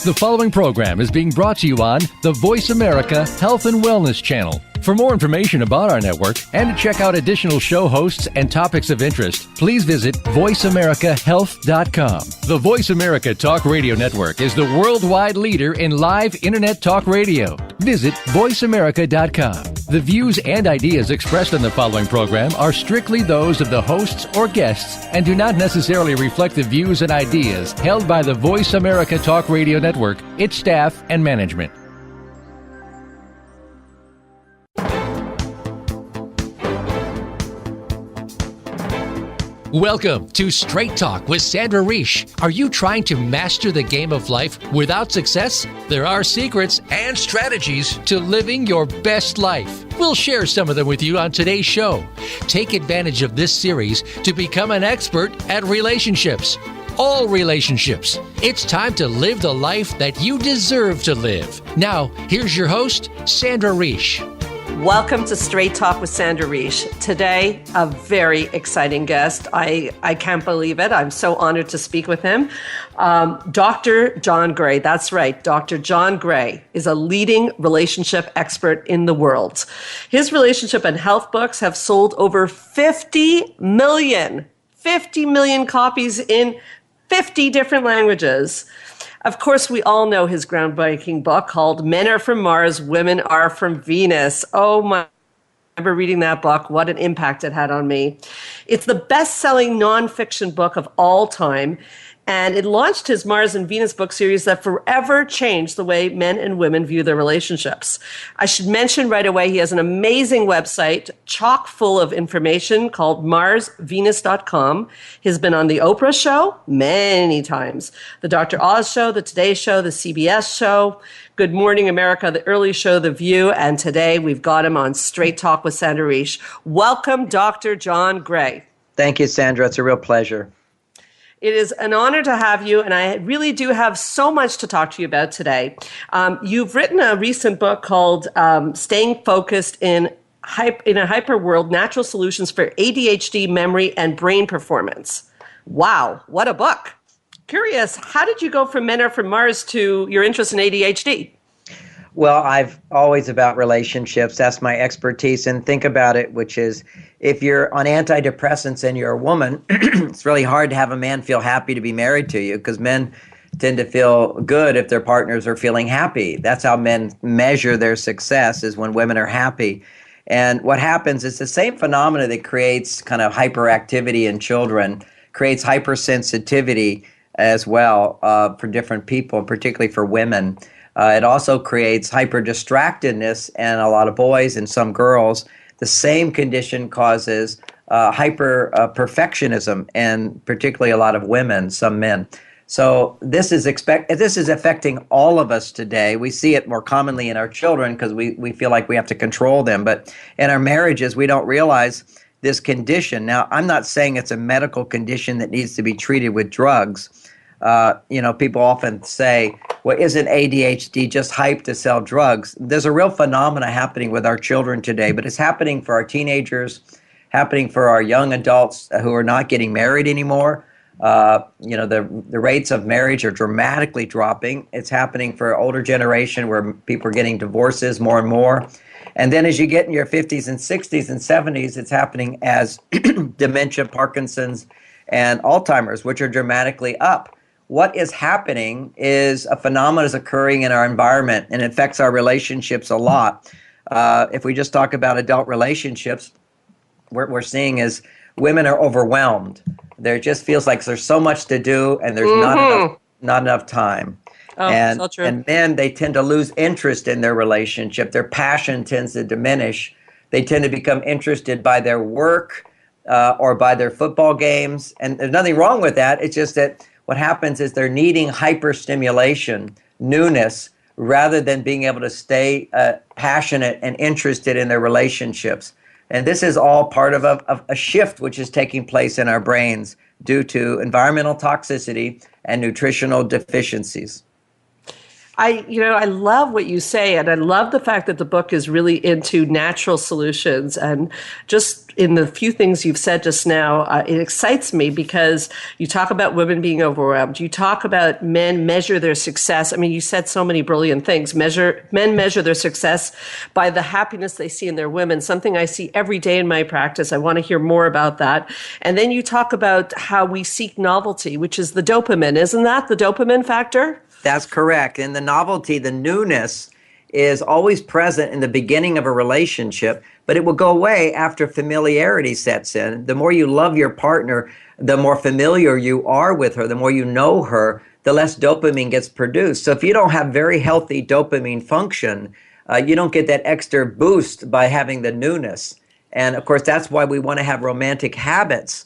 The following program is being brought to you on the Voice America Health and Wellness Channel. For more information about our network and to check out additional show hosts and topics of interest, please visit voiceamericahealth.com. The Voice America Talk Radio Network is the worldwide leader in live Internet talk radio. Visit voiceamerica.com. The views and ideas expressed in the following program are strictly those of the hosts or guests and do not necessarily reflect the views and ideas held by the Voice America Talk Radio Network, its staff, and management. Welcome to Straight Talk with Sandra Reish. Are you trying to master the game of life without success? There are secrets and strategies to living your best life. We'll share some of them with you on today's show. Take advantage of this series to become an expert at relationships. All relationships. It's time to live the life that you deserve to live. Now, here's your host, Sandra Reish. Welcome to Straight Talk with Sandra Reish. Today, a very exciting guest. I can't believe it. I'm so honored to speak with him. Dr. John Gray, that's right. Dr. John Gray is a leading relationship expert in the world. His relationship and health books have sold over 50 million copies in 50 different languages. Of course, we all know his groundbreaking book called Men Are From Mars, Women Are From Venus. Oh my, I remember reading that book. What an impact it had on me. It's the best-selling nonfiction book of all time. And it launched his Mars and Venus book series that forever changed the way men and women view their relationships. I should mention right away, he has an amazing website, chock full of information called marsvenus.com. He's been on the Oprah show many times, the Dr. Oz show, the Today show, the CBS show, Good Morning America, the Early Show, The View, and today we've got him on Straight Talk with Sandra Reish. Welcome, Dr. John Gray. Thank you, Sandra. It's a real pleasure. It is an honor to have you, and I really do have so much to talk to you about today. You've written a recent book called Staying Focused in a Hyper World, Natural Solutions for ADHD, Memory, and Brain Performance. Wow, what a book. Curious, how did you go from Men Are From Mars to your interest in ADHD? Well, I've always about relationships. That's my expertise. And think about it, which is if you're on antidepressants and you're a woman, it's really hard to have a man feel happy to be married to you because men tend to feel good if their partners are feeling happy. That's how men measure their success, is when women are happy. And what happens is the same phenomena that creates kind of hyperactivity in children, creates hypersensitivity as well for different people, particularly for women. It also creates hyper-distractedness in a lot of boys and some girls. The same condition causes hyper-perfectionism and particularly a lot of women, some men. So this is affecting all of us today. We see it more commonly in our children because we feel like we have to control them. But in our marriages, we don't realize this condition. Now, I'm not saying it's a medical condition that needs to be treated with drugs. People often say, well, isn't ADHD just hype to sell drugs? There's a real phenomena happening with our children today, but it's happening for our teenagers, happening for our young adults who are not getting married anymore. The rates of marriage are dramatically dropping. It's happening for an older generation where people are getting divorces more and more. And then as you get in your 50s and 60s and 70s, it's happening as dementia, Parkinson's, and Alzheimer's, which are dramatically up. What is happening is a phenomenon is occurring in our environment, and it affects our relationships a lot. If we just talk about adult relationships, what we're seeing is women are overwhelmed. There just feels like there's so much to do, and there's not enough time. Oh, so true. And men, they tend to lose interest in their relationship. Their passion tends to diminish. They tend to become interested by their work or by their football games, and there's nothing wrong with that. It's just that what happens is they're needing hyperstimulation, newness, rather than being able to stay passionate and interested in their relationships. And this is all part of a shift which is taking place in our brains due to environmental toxicity and nutritional deficiencies. I love what you say, and I love the fact that the book is really into natural solutions. And just in the few things you've said just now, it excites me because you talk about women being overwhelmed. You talk about men measure their success. I mean, you said so many brilliant things. Men measure their success by the happiness they see in their women, something I see every day in my practice. I want to hear more about that. And then you talk about how we seek novelty, which is the dopamine. Isn't that the dopamine factor? That's correct. And the novelty, the newness, is always present in the beginning of a relationship, but it will go away after familiarity sets in. The more you love your partner, the more familiar you are with her, the more you know her, the less dopamine gets produced. So if you don't have very healthy dopamine function, you don't get that extra boost by having the newness. And of course, that's why we want to have romantic habits.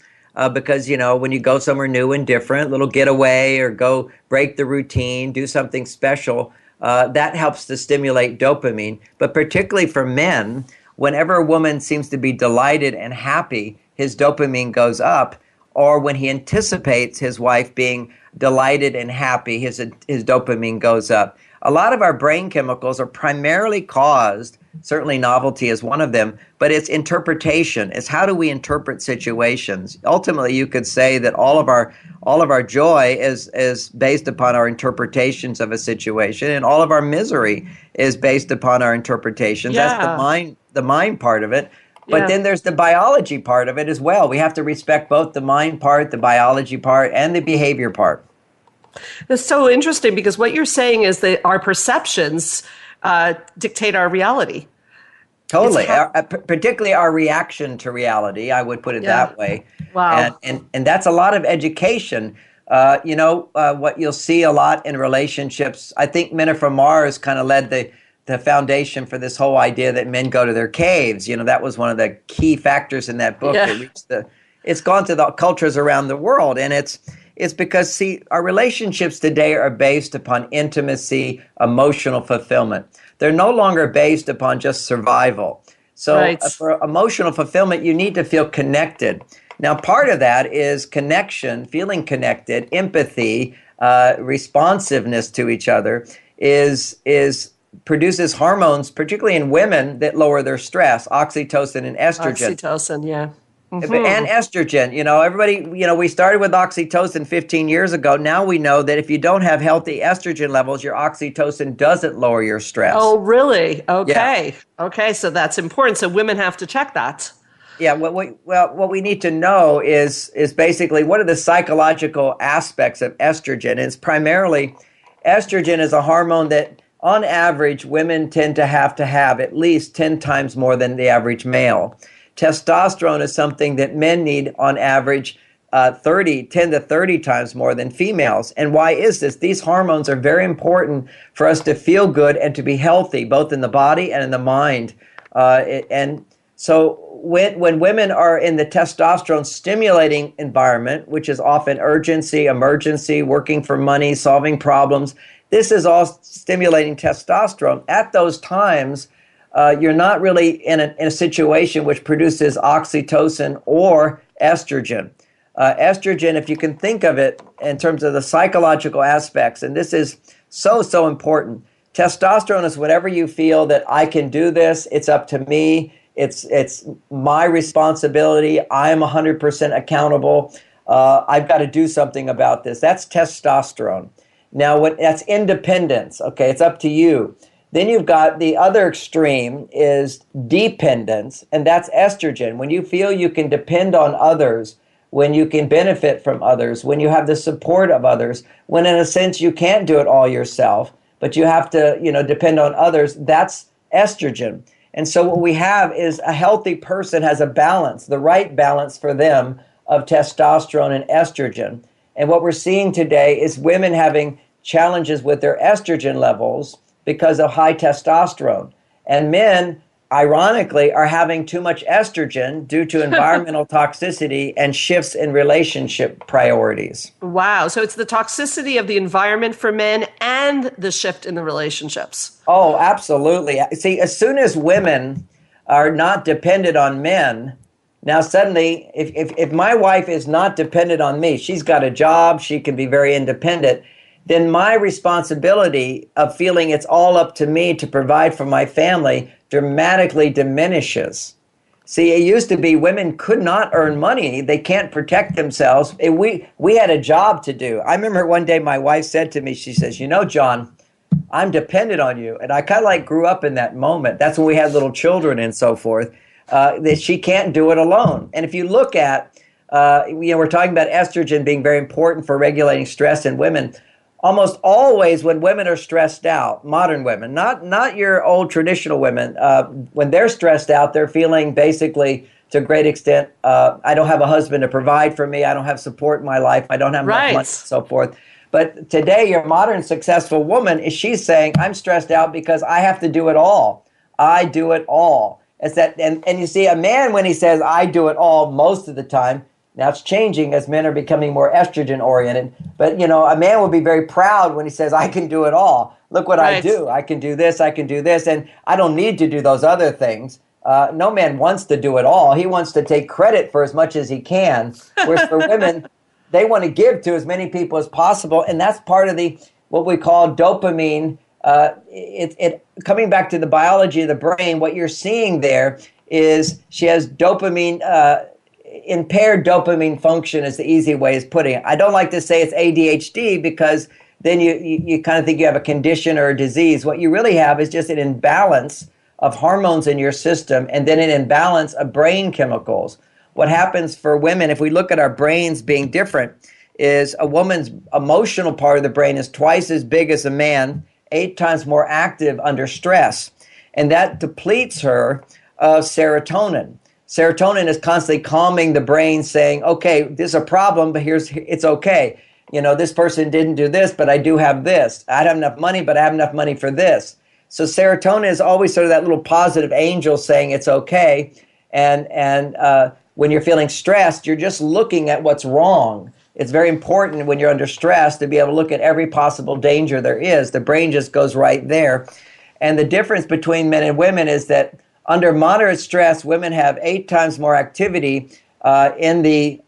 Because, when you go somewhere new and different, little getaway or go break the routine, do something special, that helps to stimulate dopamine. But particularly for men, whenever a woman seems to be delighted and happy, his dopamine goes up. Or when he anticipates his wife being delighted and happy, his dopamine goes up. A lot of our brain chemicals are primarily caused, certainly novelty is one of them, but it's interpretation. It's how do we interpret situations. Ultimately, you could say that all of our joy is based upon our interpretations of a situation, and all of our misery is based upon our interpretations. Yeah. That's the mind part of it. But Yeah. then there's the biology part of it as well. We have to respect both the mind part, the biology part, and the behavior part. That's so interesting because what you're saying is that our perceptions dictate our reality. Totally. Particularly our reaction to reality, I would put it that way. Wow. And that's a lot of education. What you'll see a lot in relationships, I think Men Are From Mars kind of led the foundation for this whole idea that men go to their caves. That was one of the key factors in that book. Yeah. It's gone to the cultures around the world, and it's because, see, our relationships today are based upon intimacy, emotional fulfillment. They're no longer based upon just survival. So Right. For emotional fulfillment, you need to feel connected. Now, part of that is connection, feeling connected, empathy, responsiveness to each other produces hormones, particularly in women, that lower their stress, oxytocin and estrogen. Oxytocin, yeah. And estrogen, everybody, we started with oxytocin 15 years ago. Now we know that if you don't have healthy estrogen levels, your oxytocin doesn't lower your stress. Oh, really? Okay. Yeah. Okay, so that's important. So women have to check that. Yeah, what we need to know is basically what are the psychological aspects of estrogen. And it's primarily, estrogen is a hormone that on average women tend to have at least 10 times more than the average male. Testosterone is something that men need on average 10 to 30 times more than females. And why is this? These hormones are very important for us to feel good and to be healthy, both in the body and in the mind. And so when women are in the testosterone stimulating environment, which is often urgency, emergency, working for money, solving problems, this is all stimulating testosterone. At those times, you're not really in a situation which produces oxytocin or estrogen. Estrogen, if you can think of it in terms of the psychological aspects, and this is so important. Testosterone is whatever you feel that I can do this, it's up to me, it's my responsibility, I am 100% accountable, I've got to do something about this. That's testosterone. Now, that's independence, okay, it's up to you. Then you've got the other extreme is dependence, and that's estrogen. When you feel you can depend on others, when you can benefit from others, when you have the support of others, when in a sense you can't do it all yourself, but you have to, depend on others, that's estrogen. And so what we have is a healthy person has a balance, the right balance for them of testosterone and estrogen. And what we're seeing today is women having challenges with their estrogen levels because of high testosterone. And men, ironically, are having too much estrogen due to environmental toxicity and shifts in relationship priorities. Wow. So it's the toxicity of the environment for men and the shift in the relationships. Oh, absolutely. See, as soon as women are not dependent on men, now suddenly, if my wife is not dependent on me, she's got a job, she can be very independent. then my responsibility of feeling it's all up to me to provide for my family dramatically diminishes. See, it used to be women could not earn money. They can't protect themselves. We had a job to do. I remember one day my wife said to me, she says, John, I'm dependent on you. And I kind of like grew up in that moment. That's when we had little children and so forth, that she can't do it alone. And if you look at, we're talking about estrogen being very important for regulating stress in women. Almost always when women are stressed out, modern women, not your old traditional women, when they're stressed out, they're feeling basically to a great extent, I don't have a husband to provide for me, I don't have support in my life, I don't have enough money and so forth. But today, your modern successful woman, she's saying, I'm stressed out because I have to do it all. I do it all. It's that, and you see, a man, when he says, I do it all most of the time, now it's changing as men are becoming more estrogen oriented. But, a man will be very proud when he says, I can do it all. Look what I do. I can do this. I can do this. And I don't need to do those other things. No man wants to do it all. He wants to take credit for as much as he can. Whereas for women, they want to give to as many people as possible. And that's part of what we call dopamine. Coming back to the biology of the brain, what you're seeing there is she has dopamine, impaired dopamine function is the easy way of putting it. I don't like to say it's ADHD because then you kind of think you have a condition or a disease. What you really have is just an imbalance of hormones in your system and then an imbalance of brain chemicals. What happens for women, if we look at our brains being different, is a woman's emotional part of the brain is twice as big as a man, 8 times more active under stress. And that depletes her of serotonin. Serotonin is constantly calming the brain, saying, okay, this is a problem, but it's okay. This person didn't do this, but I do have this. I don't have enough money, but I have enough money for this. So serotonin is always sort of that little positive angel saying it's okay. And when you're feeling stressed, you're just looking at what's wrong. It's very important when you're under stress to be able to look at every possible danger there is. The brain just goes right there. And the difference between men and women is that under moderate stress, women have 8 times more activity in the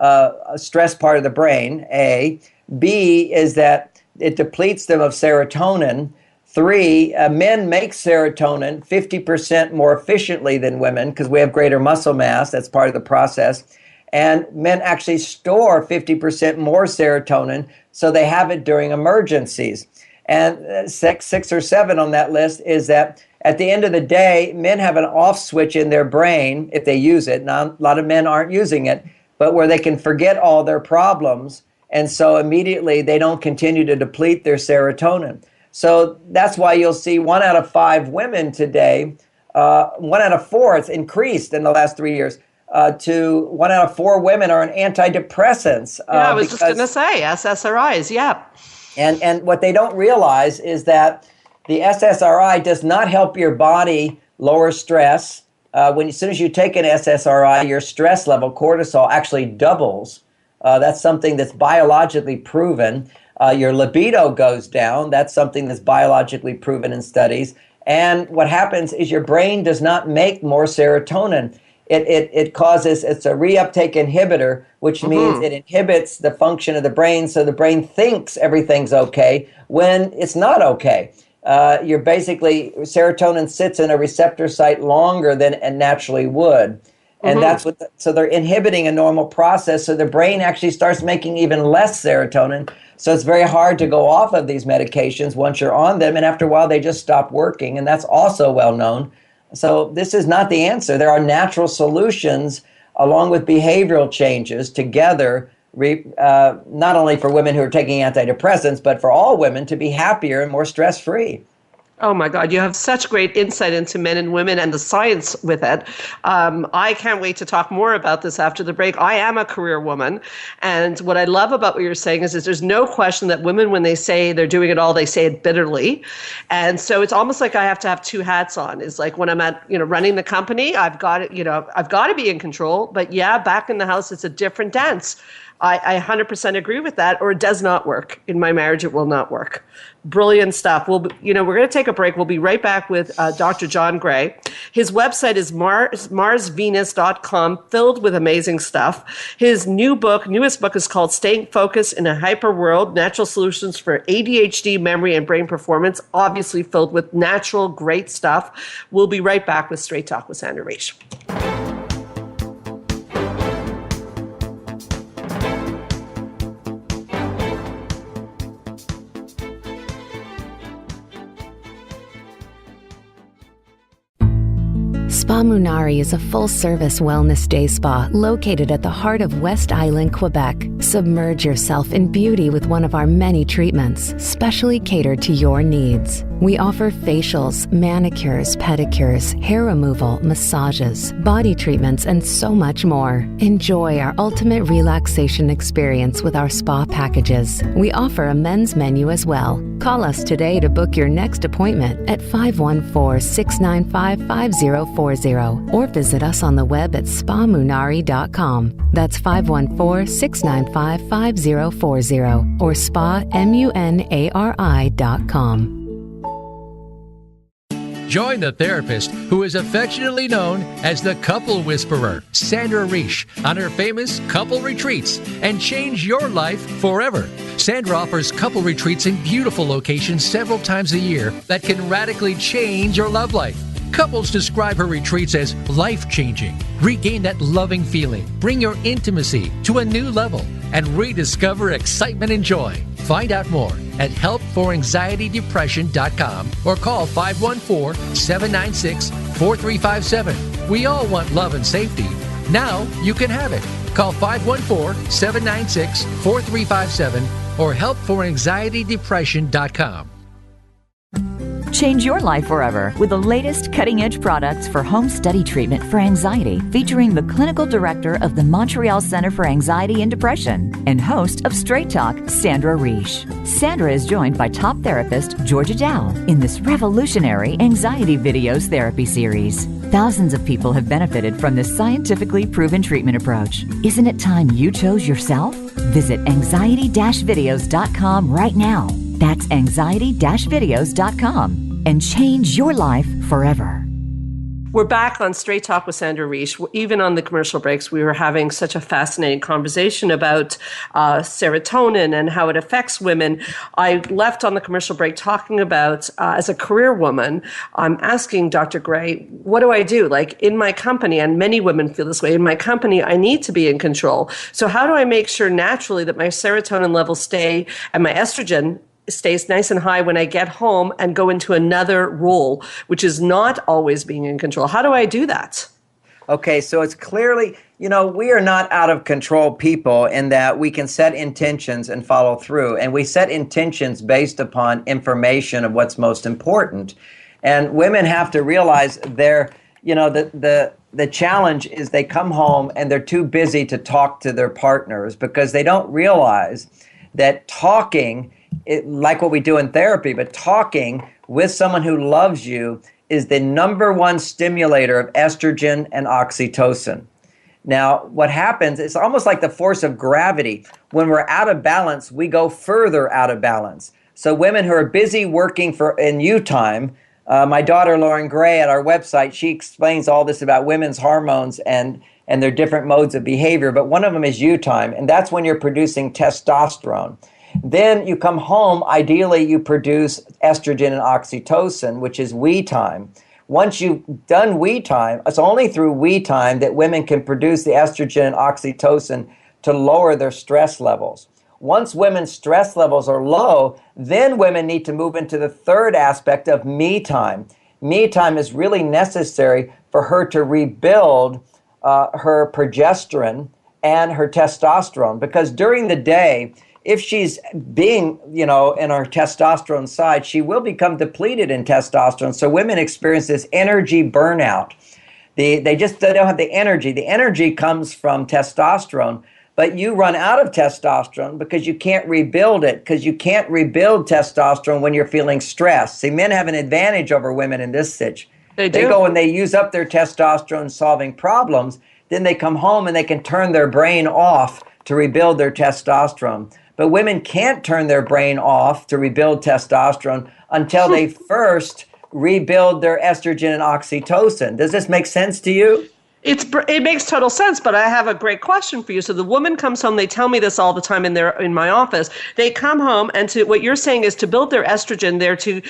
stress part of the brain, A. B is that it depletes them of serotonin. 3, men make serotonin 50% more efficiently than women because we have greater muscle mass. That's part of the process. And men actually store 50% more serotonin, so they have it during emergencies. And 6 or 7 on that list is that at the end of the day, men have an off switch in their brain if they use it. Now, a lot of men aren't using it, but where they can forget all their problems. And so immediately they don't continue to deplete their serotonin. So that's why you'll see 1 out of 5 women today, 1 out of 4, it's increased in the last 3 years, to 1 out of 4 women are on antidepressants. I was just going to say, SSRIs, yeah. And what they don't realize is that the SSRI does not help your body lower stress. As soon as you take an SSRI, your stress level, cortisol, actually doubles. That's something that's biologically proven. Your libido goes down. That's something that's biologically proven in studies. And what happens is your brain does not make more serotonin. It causes, it's a reuptake inhibitor, which means it inhibits the function of the brain, so the brain thinks everything's okay when it's not okay. You're basically, serotonin sits in a receptor site longer than it naturally would. And that's so they're inhibiting a normal process, so the brain actually starts making even less serotonin. So it's very hard to go off of these medications once you're on them, and after a while they just stop working, and that's also well known. So this is not the answer. There are natural solutions along with behavioral changes together, not only for women who are taking antidepressants, but for all women to be happier and more stress-free. Oh my God, you have such great insight into men and women and the science with it. I can't wait to talk more about this after the break. I am a career woman. And what I love about what you're saying is there's no question that women, when they say they're doing it all, they say it bitterly. And so it's almost like I have to have 2 hats on. It's like when I'm at, running the company, I've got to be in control. But yeah, back in the house, it's a different dance. I 100% agree with that, or it does not work. In my marriage, it will not work. Brilliant stuff. We're going to take a break. We'll be right back with Dr. John Gray. His website is marsvenus.com, filled with amazing stuff. His newest book is called Staying Focused in a Hyper World, Natural Solutions for ADHD, Memory, and Brain Performance, obviously filled with natural, great stuff. We'll be right back with Straight Talk with Sandra Reich. Spa Munari is a full-service wellness day spa located at the heart of West Island, Quebec. Submerge yourself in beauty with one of our many treatments, specially catered to your needs. We offer facials, manicures, pedicures, hair removal, massages, body treatments, and so much more. Enjoy our ultimate relaxation experience with our spa packages. We offer a men's menu as well. Call us today to book your next appointment at 514-695-5040 or visit us on the web at spamunari.com. That's 514-695-5040 or spamunari.com. Join the therapist who is affectionately known as the Couple Whisperer, Sandra Reich, on her famous couple retreats and change your life forever. Sandra offers couple retreats in beautiful locations several times a year that can radically change your love life. Couples describe her retreats as life-changing. Regain that loving feeling, bring your intimacy to a new level, and rediscover excitement and joy. Find out more at helpforanxietydepression.com or call 514-796-4357. We all want love and safety. Now you can have it. Call 514-796-4357 or helpforanxietydepression.com. Change your life forever with the latest cutting-edge products for home study treatment for anxiety, featuring the clinical director of the Montreal Center for Anxiety and Depression and host of Straight Talk, Sandra Reich. Sandra is joined by top therapist Georgia Dow in this revolutionary anxiety videos therapy series. Thousands of people have benefited from this scientifically proven treatment approach. Isn't it time you chose yourself? Visit anxiety-videos.com right now. That's anxiety-videos.com and change your life forever. We're back on Straight Talk with Sandra Reich. Even on the commercial breaks, we were having such a fascinating conversation about serotonin and how it affects women. I left on the commercial break talking about, as a career woman, I'm asking Dr. Gray, what do I do? Like in my company, and many women feel this way, in my company, I need to be in control. So how do I make sure naturally that my serotonin levels stay and my estrogen stays nice and high when I get home and go into another role, which is not always being in control? How do I do that? Okay, so it's clearly, we are not out of control people in that we can set intentions and follow through. And we set intentions based upon information of what's most important. And women have to realize the challenge is they come home and they're too busy to talk to their partners because they don't realize that talking, like what we do in therapy, but talking with someone who loves you is the number one stimulator of estrogen and oxytocin. Now, what happens, it's almost like the force of gravity. When we're out of balance, we go further out of balance. So women who are busy working in you time, my daughter Lauren Gray at our website, she explains all this about women's hormones and their different modes of behavior, but one of them is you time, and that's when you're producing testosterone. Then you come home, ideally you produce estrogen and oxytocin, which is we time. Once you've done we time, it's only through we time that women can produce the estrogen and oxytocin to lower their stress levels. Once women's stress levels are low, then women need to move into the third aspect of me time. Me time is really necessary for her to rebuild her progesterone and her testosterone, because during the day, if she's being, in her testosterone side, she will become depleted in testosterone. So women experience this energy burnout. They don't have the energy. The energy comes from testosterone, but you run out of testosterone because you can't rebuild it, because you can't rebuild testosterone when you're feeling stressed. See, men have an advantage over women in this situation. They go and they use up their testosterone solving problems. Then they come home and they can turn their brain off to rebuild their testosterone. But women can't turn their brain off to rebuild testosterone until they first rebuild their estrogen and oxytocin. Does this make sense to you? It makes total sense, but I have a great question for you. So the woman comes home, they tell me this all the time in my office. They come home, and what you're saying is to build their estrogen, they're to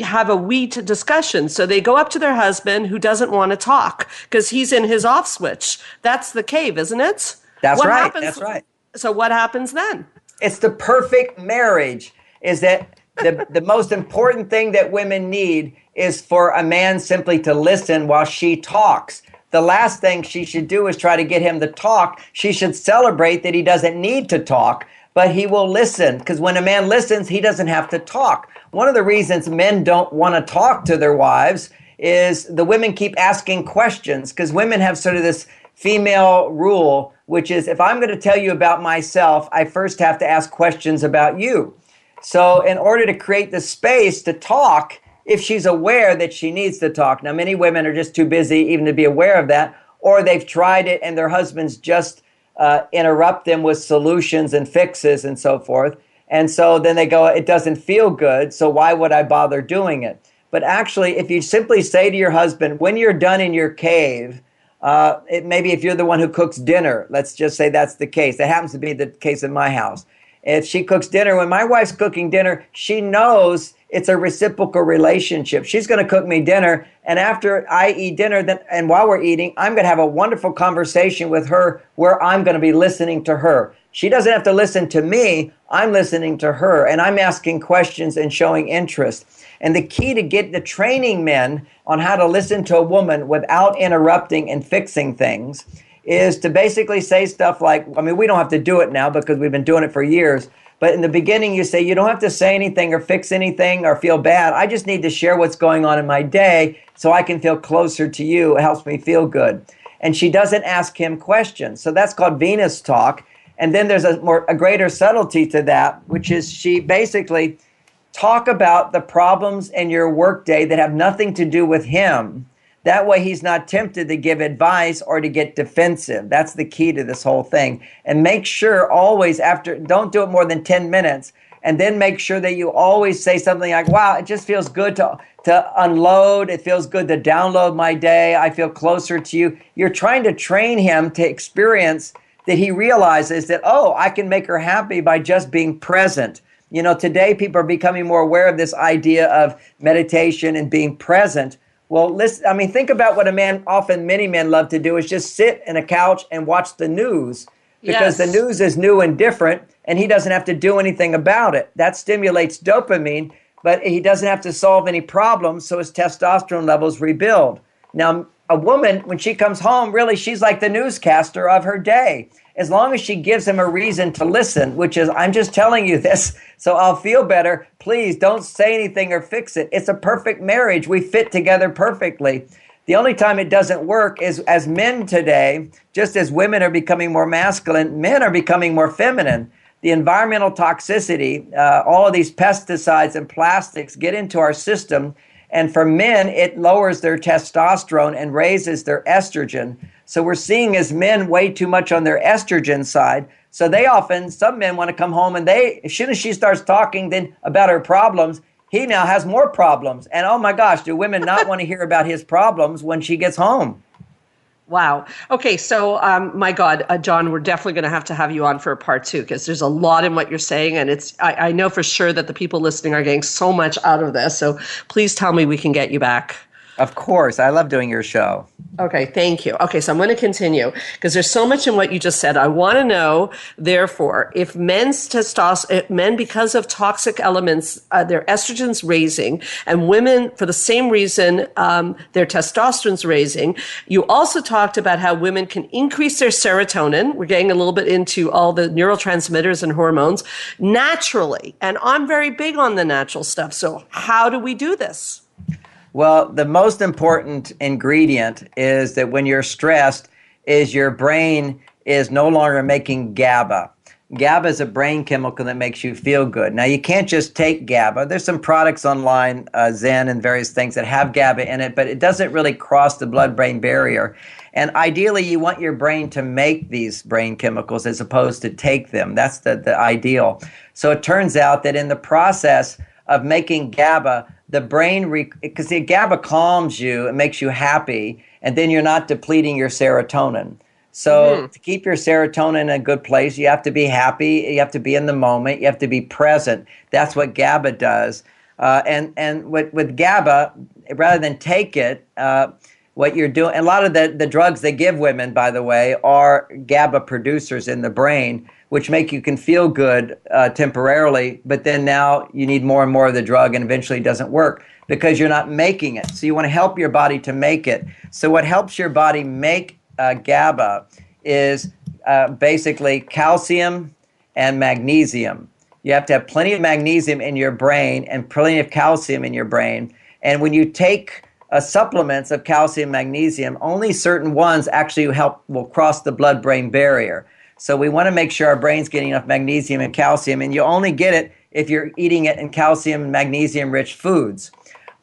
have a discussion. So they go up to their husband who doesn't want to talk because he's in his off switch. That's the cave, isn't it? That's right. That's right. So what happens then? It's the perfect marriage. Is that the most important thing that women need is for a man simply to listen while she talks. The last thing she should do is try to get him to talk. She should celebrate that he doesn't need to talk, but he will listen. Because when a man listens, he doesn't have to talk. One of the reasons men don't want to talk to their wives is the women keep asking questions, because women have sort of this female rule, which is if I'm going to tell you about myself, I first have to ask questions about you. So in order to create the space to talk, if she's aware that she needs to talk. Now, many women are just too busy even to be aware of that, or they've tried it and their husbands just interrupt them with solutions and fixes and so forth. And so then they go, it doesn't feel good, so why would I bother doing it? But actually, if you simply say to your husband, when you're done in your cave, maybe if you're the one who cooks dinner, let's just say that's the case. That happens to be the case in my house. If she cooks dinner, when my wife's cooking dinner, she knows it's a reciprocal relationship. She's going to cook me dinner, and after I eat dinner, and while we're eating, I'm going to have a wonderful conversation with her where I'm going to be listening to her. She doesn't have to listen to me. I'm listening to her, and I'm asking questions and showing interest. And the key to training men on how to listen to a woman without interrupting and fixing things is to basically say stuff like, we don't have to do it now because we've been doing it for years. But in the beginning, you say, you don't have to say anything or fix anything or feel bad. I just need to share what's going on in my day so I can feel closer to you. It helps me feel good. And she doesn't ask him questions. So that's called Venus talk. And then there's a greater subtlety to that, which is she basically talk about the problems in your workday that have nothing to do with him. That way he's not tempted to give advice or to get defensive. That's the key to this whole thing. And make sure always don't do it more than 10 minutes. And then make sure that you always say something like, wow, it just feels good to unload. It feels good to download my day. I feel closer to you. You're trying to train him to experience that he realizes that, I can make her happy by just being present. Today people are becoming more aware of this idea of meditation and being present. Well, listen, think about what many men love to do is just sit in a couch and watch the news because the news is new and different and he doesn't have to do anything about it. That stimulates dopamine, but he doesn't have to solve any problems, so his testosterone levels rebuild. Now, a woman, when she comes home, really, she's like the newscaster of her day. As long as she gives him a reason to listen, which is, I'm just telling you this so I'll feel better. Please don't say anything or fix it. It's a perfect marriage. We fit together perfectly. The only time it doesn't work is as men today, just as women are becoming more masculine, men are becoming more feminine. The environmental toxicity, all of these pesticides and plastics get into our system. And for men, it lowers their testosterone and raises their estrogen. So we're seeing as men way too much on their estrogen side. So some men want to come home and as soon as she starts talking then about her problems, he now has more problems. And oh my gosh, do women not want to hear about his problems when she gets home? Wow. Okay. So, my God, John, we're definitely going to have you on for a part 2 because there's a lot in what you're saying. And I know for sure that the people listening are getting so much out of this. So please tell me we can get you back. Of course. I love doing your show. Okay, thank you. Okay, so I'm going to continue because there's so much in what you just said. I want to know, therefore, if men, because of toxic elements, their estrogen's raising, and women, for the same reason, their testosterone's raising. You also talked about how women can increase their serotonin. We're getting a little bit into all the neurotransmitters and hormones naturally. And I'm very big on the natural stuff. So how do we do this? Well, the most important ingredient is that when you're stressed is your brain is no longer making GABA. GABA is a brain chemical that makes you feel good. Now, you can't just take GABA. There's some products online, Zen and various things that have GABA in it, but it doesn't really cross the blood-brain barrier. And ideally, you want your brain to make these brain chemicals as opposed to take them. That's the ideal. So it turns out that in the process of making GABA, the brain, because the GABA calms you, it makes you happy, and then you're not depleting your serotonin. So to keep your serotonin in a good place, you have to be happy, you have to be in the moment, you have to be present. That's what GABA does. And with GABA, rather than take it, what you're doing, and a lot of the drugs they give women, by the way, are GABA producers in the brain, which make you can feel good temporarily, but then now you need more and more of the drug and eventually it doesn't work because you're not making it. So you want to help your body to make it. So what helps your body make GABA is basically calcium and magnesium. You have to have plenty of magnesium in your brain and plenty of calcium in your brain. And when you take supplements of calcium and magnesium, only certain ones actually will cross the blood-brain barrier. So we want to make sure our brain's getting enough magnesium and calcium, and you only get it if you're eating it in calcium and magnesium-rich foods.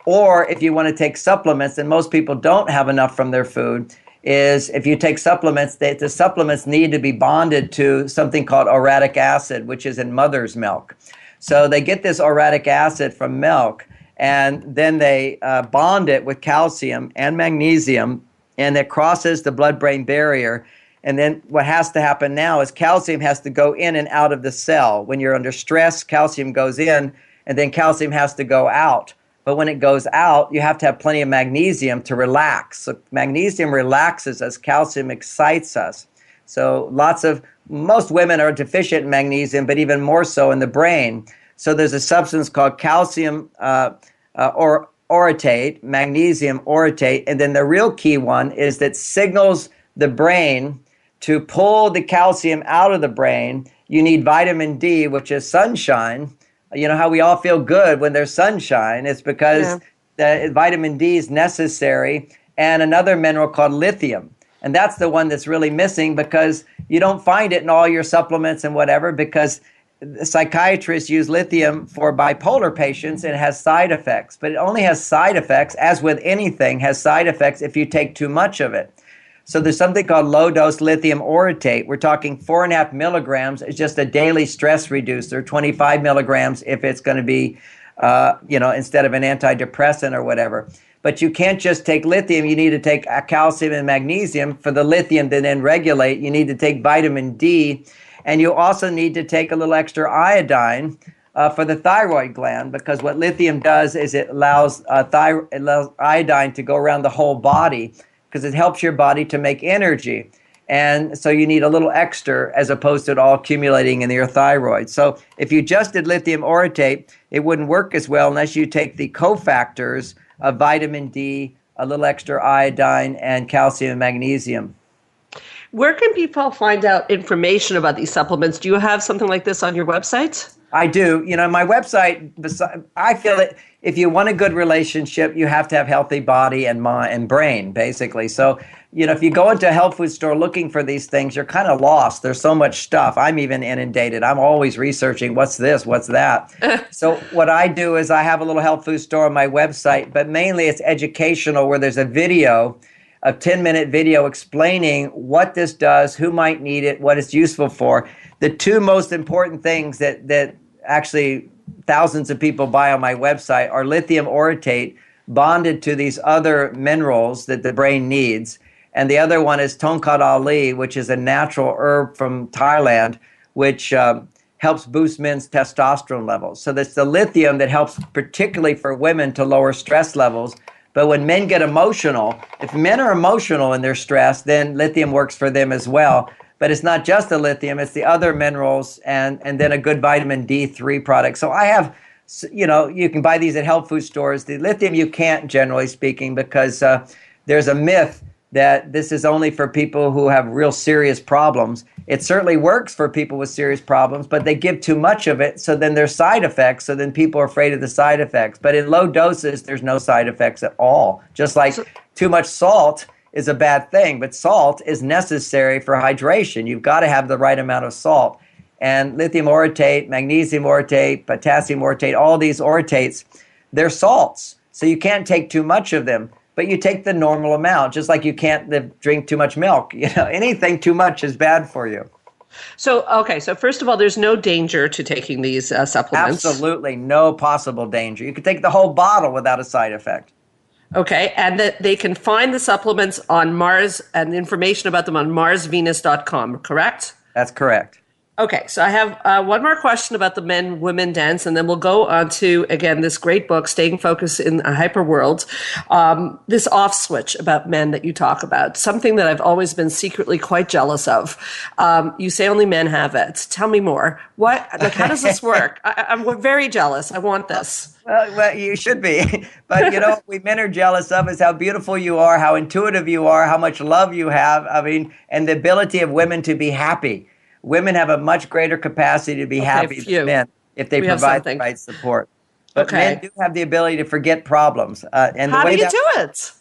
Or if you want to take supplements, and most people don't have enough from their food, is if you take supplements, the supplements need to be bonded to something called uric acid, which is in mother's milk. So they get this uric acid from milk, and then they bond it with calcium and magnesium, and it crosses the blood-brain barrier. And then what has to happen now is calcium has to go in and out of the cell. When you're under stress, calcium goes in, and then calcium has to go out. But when it goes out, you have to have plenty of magnesium to relax. So magnesium relaxes us, calcium excites us. So most women are deficient in magnesium, but even more so in the brain. So there's a substance called calcium orotate, magnesium orotate, and then the real key one is that signals the brain to pull the calcium out of the brain. You need vitamin D, which is sunshine. You know how we all feel good when there's sunshine? It's because the vitamin D is necessary, and another mineral called lithium. And that's the one that's really missing because you don't find it in all your supplements and whatever, because psychiatrists use lithium for bipolar patients and it has side effects. But it only has side effects, as with anything, has side effects if you take too much of it. So there's something called low-dose lithium orotate. We're talking 4.5 milligrams. It's just a daily stress reducer, 25 milligrams if it's going to be, instead of an antidepressant or whatever. But you can't just take lithium. You need to take calcium and magnesium for the lithium to then regulate. You need to take vitamin D. And you also need to take a little extra iodine for the thyroid gland, because what lithium does is it allows iodine to go around the whole body, because it helps your body to make energy. And so you need a little extra as opposed to it all accumulating in your thyroid. So if you just did lithium orotate, it wouldn't work as well unless you take the cofactors of vitamin D, a little extra iodine, and calcium and magnesium. Where can people find out information about these supplements? Do you have something like this on your website? I do. My website, I feel that if you want a good relationship, you have to have healthy body and mind and brain, basically. So, if you go into a health food store looking for these things, you're kind of lost. There's so much stuff. I'm even inundated. I'm always researching what's this, what's that. So what I do is I have a little health food store on my website, but mainly it's educational, where there's a 10-minute video explaining what this does, who might need it, what it's useful for. The two most important things that actually thousands of people buy on my website are lithium orotate bonded to these other minerals that the brain needs. And the other one is Tongkat Ali, which is a natural herb from Thailand, which helps boost men's testosterone levels. So that's the lithium that helps particularly for women to lower stress levels. But when men get emotional, if men are emotional in their stress, then lithium works for them as well. But it's not just the lithium, it's the other minerals and then a good vitamin D3 product. So I have, you can buy these at health food stores. The lithium you can't, generally speaking, because there's a myth that this is only for people who have real serious problems. It certainly works for people with serious problems, but they give too much of it, so then there's side effects, so then people are afraid of the side effects. But in low doses, there's no side effects at all. Just like too much salt is a bad thing, but salt is necessary for hydration. You've got to have the right amount of salt. And lithium orotate, magnesium orotate, potassium orotate, all these orotates, they're salts. So you can't take too much of them, but you take the normal amount, just like you can't drink too much milk. Anything too much is bad for you. So, okay, so first of all, there's no danger to taking these supplements. Absolutely no possible danger. You could take the whole bottle without a side effect. Okay, and that they can find the supplements on Mars and information about them on marsvenus.com, correct? That's correct. Okay, so I have one more question about the men-women dance, and then we'll go on to, again, this great book, Staying Focused in a Hyper World, this off switch about men that you talk about, something that I've always been secretly quite jealous of. You say only men have it. Tell me more. How does this work? I'm very jealous. I want this. Well, you should be. But, what we men are jealous of is how beautiful you are, how intuitive you are, how much love you have, and the ability of women to be happy. Women have a much greater capacity to be happy than men if they provide the right support. But men do have the ability to forget problems. And how do you do it?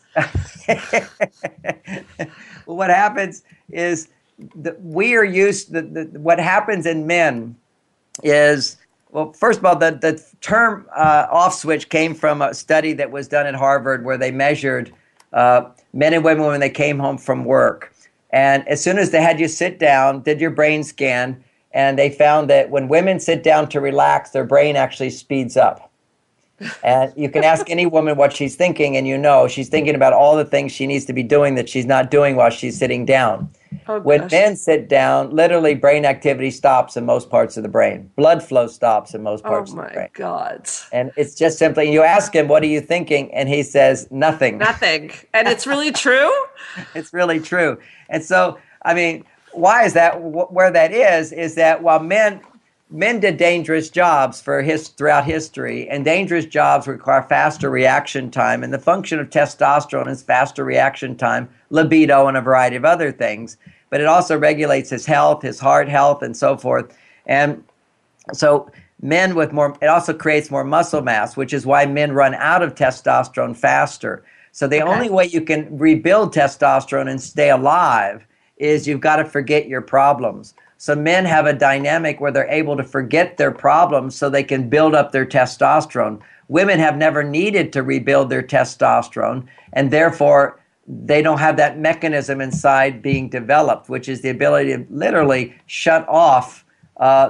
Well, what happens is what happens in men is, well, first of all, the term off switch came from a study that was done at Harvard where they measured men and women when they came home from work. And as soon as they had you sit down, did your brain scan, and they found that when women sit down to relax, their brain actually speeds up. And you can ask any woman what she's thinking, and she's thinking about all the things she needs to be doing that she's not doing while she's sitting down. Oh, when men sit down, literally brain activity stops in most parts of the brain. Blood flow stops in most parts of the brain. Oh, my God. And it's just simply, you ask him, what are you thinking? And he says, nothing. Nothing. And it's really true? It's really true. And so, why is that? Where that is that while men did dangerous jobs throughout history, and dangerous jobs require faster reaction time, and the function of testosterone is faster reaction time, libido, and a variety of other things. But it also regulates his health, his heart health, and so forth. And so men with more, it also creates more muscle mass, which is why men run out of testosterone faster. So the only way you can rebuild testosterone and stay alive is you've got to forget your problems. So men have a dynamic where they're able to forget their problems so they can build up their testosterone. Women have never needed to rebuild their testosterone, and therefore they don't have that mechanism inside being developed, which is the ability to literally shut off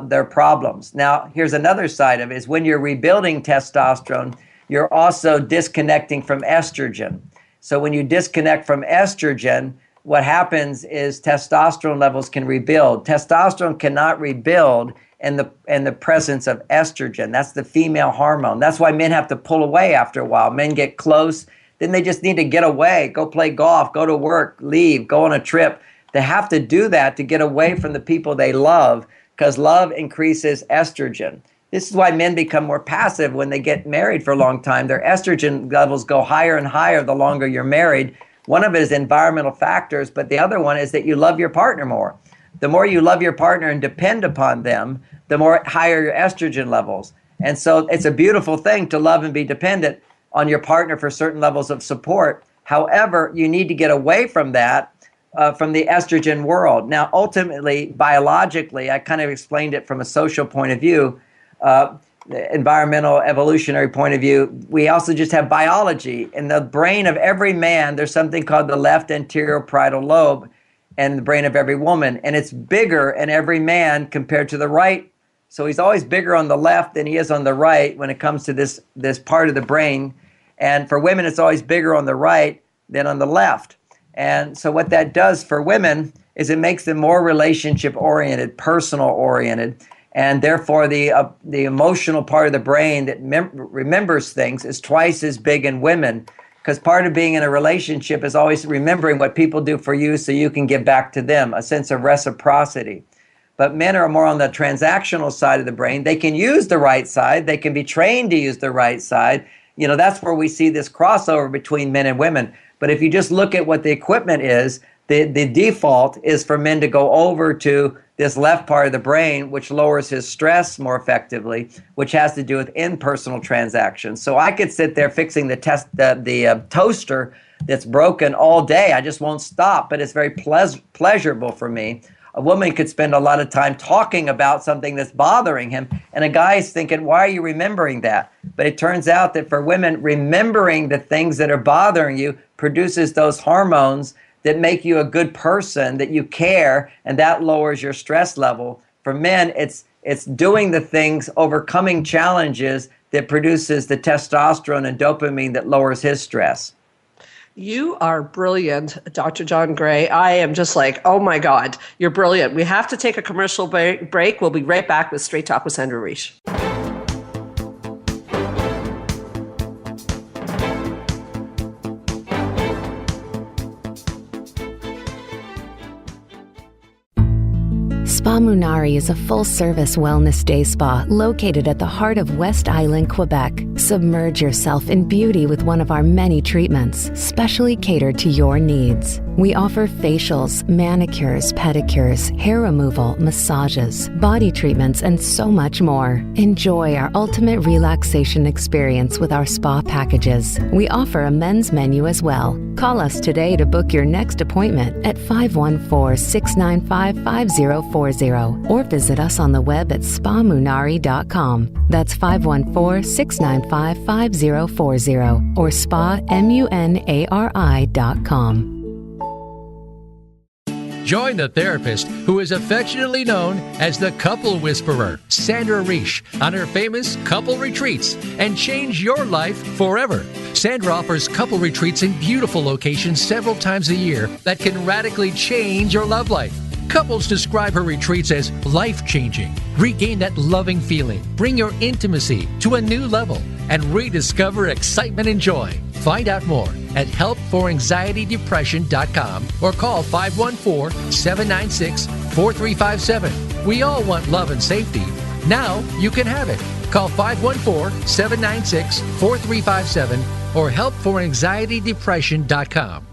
their problems. Now, here's another side of it, is when you're rebuilding testosterone, you're also disconnecting from estrogen. So when you disconnect from estrogen, what happens is testosterone levels can rebuild. Testosterone cannot rebuild in the presence of estrogen. That's the female hormone. That's why men have to pull away after a while. Men get close, then they just need to get away, go play golf, go to work, leave, go on a trip. They have to do that to get away from the people they love, because love increases estrogen. This is why men become more passive when they get married for a long time. Their estrogen levels go higher and higher the longer you're married. One of it is environmental factors, but the other one is that you love your partner more. The more you love your partner and depend upon them, the more higher your estrogen levels. And so it's a beautiful thing to love and be dependent on your partner for certain levels of support. However, you need to get away from that, from the estrogen world. Now, ultimately, biologically, I kind of explained it from a social point of view, the environmental evolutionary point of view. We also just have biology. In the brain of every man, there's something called the left anterior parietal lobe, and the brain of every woman. And it's bigger in every man compared to the right. So he's always bigger on the left than he is on the right when it comes to this part of the brain. And for women, it's always bigger on the right than on the left. And so what that does for women is it makes them more relationship-oriented, personal-oriented. And therefore, the emotional part of the brain that remembers things is twice as big in women, because part of being in a relationship is always remembering what people do for you so you can give back to them, a sense of reciprocity. But men are more on the transactional side of the brain. They can use the right side. They can be trained to use the right side. That's where we see this crossover between men and women. But if you just look at what the equipment is, the default is for men to go over to this left part of the brain, which lowers his stress more effectively, which has to do with impersonal transactions. So I could sit there fixing the toaster that's broken all day. I just won't stop, but it's very pleasurable for me. A woman could spend a lot of time talking about something that's bothering him, and a guy's thinking, why are you remembering that? But it turns out that for women, remembering the things that are bothering you produces those hormones that make you a good person, that you care, and that lowers your stress level. For men, it's doing the things, overcoming challenges that produces the testosterone and dopamine that lowers his stress. You are brilliant, Dr. John Gray. I am just like, oh my God, you're brilliant. We have to take a commercial break. We'll be right back with Straight Talk with Sandra Reish. Spa Munari is a full-service wellness day spa located at the heart of West Island, Quebec. Submerge yourself in beauty with one of our many treatments, specially catered to your needs. We offer facials, manicures, pedicures, hair removal, massages, body treatments, and so much more. Enjoy our ultimate relaxation experience with our spa packages. We offer a men's menu as well. Call us today to book your next appointment at 514-695-5040 or visit us on the web at spamunari.com. That's 514-695-5040 or spamunari.com. Join the therapist who is affectionately known as the Couple Whisperer, Sandra Reish, on her famous couple retreats and change your life forever. Sandra offers couple retreats in beautiful locations several times a year that can radically change your love life. Couples describe her retreats as life-changing. Regain that loving feeling, bring your intimacy to a new level, and rediscover excitement and joy. Find out more at helpforanxietydepression.com or call 514-796-4357. We all want love and safety. Now you can have it. Call 514-796-4357 or helpforanxietydepression.com.